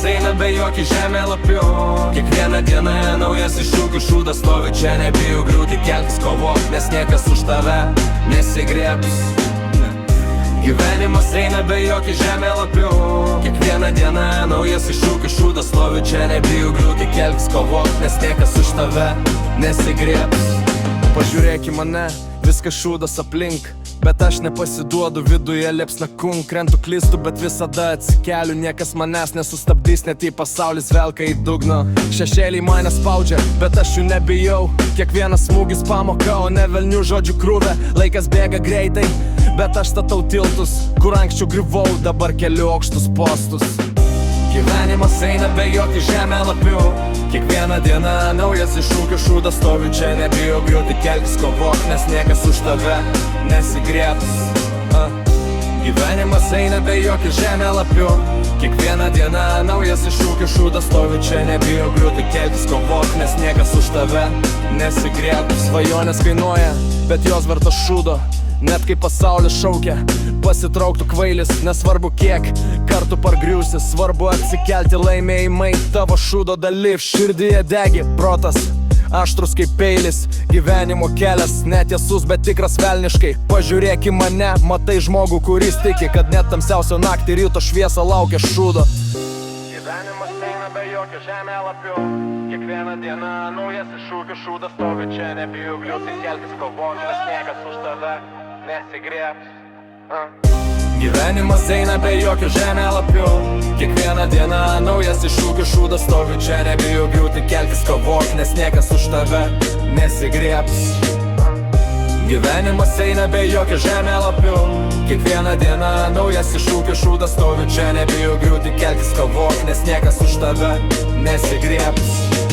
Gyvenimas eina be jokių žemėlapių. Kiekvieną dieną naujas iššūkių šūdas stovi čia, nebijau griūti, keltis, kovok, nes niekas už tave nesigriebs. Gyvenimas eina be jokių žemėlapių. Kiekvieną dieną naujas iššūkių šūdas stovi čia, nebijau griūti, keltis, kovok, nes niekas už tave nesigriebs. Pažiūrėk į mane, viskas šūdas aplink, bet aš nepasiduodu, viduje liepsna kunk. Krentu, klystu, bet visada atsikeliu, niekas manęs nesustabdys, net jei pasaulis velka į dugno. Šešėliai mane spaudžia, bet aš jų nebijau. Kiekvienas smūgis pamoka, o ne velnių žodžių krūvė. Laikas bėga greitai, bet aš statau tiltus, kur anksčiau griuvau, dabar keliu aukštus postus. Gyvenimas eina be jokių žemėlapių. Kiekvieną dieną naujas iššūkių šūdas stovi čia, nebijau griūti, kelkis, kovok, nes niekas už tave nesigriebs. Gyvenimas eina be jokių žemėlapių. Kiekvieną dieną naujas iššūkių šūdas stovi čia, nebijau griūti, kelkis, kovok, nes niekas už tave nesigriebs. Svajonės kainuoja, bet jos vertos šūdo. Net kai pasaulis šaukia, pasitrauktų kvailis, nesvarbu kiek kartų pargriūsi, svarbu atsikelti, laimėjimai tavo šūdo dalyv. Širdyje degi protas, aštrus kaip peilis, gyvenimo kelias netiesus, bet tikras velniškai. Pažiūrėk į mane, matai žmogų, kuris tiki, kad net tamsiausio naktį ryto šviesa laukia šūdo. Gyvenimas eina be jokio žemėlapių. Kiekvieną dieną naujas iššūkių šūdas stovi čia, nebijau griūti, keltis, kovok, nes niekas už tave nesigriebs. Gyvenimas eina be jokių žemėlapių. Kiekvieną dieną naujas iššūkių šūdas stovi čia, nebijau griūti, keltis, kovok, nes niekas už tave nesigriebs. Gyvenimas eina be jokių žemėlapių. Kiekvieną dieną naujas iššūkių šūdas stovi čia, nebijau griūti, keltis, kovok, nes niekas už tave nesigriebs.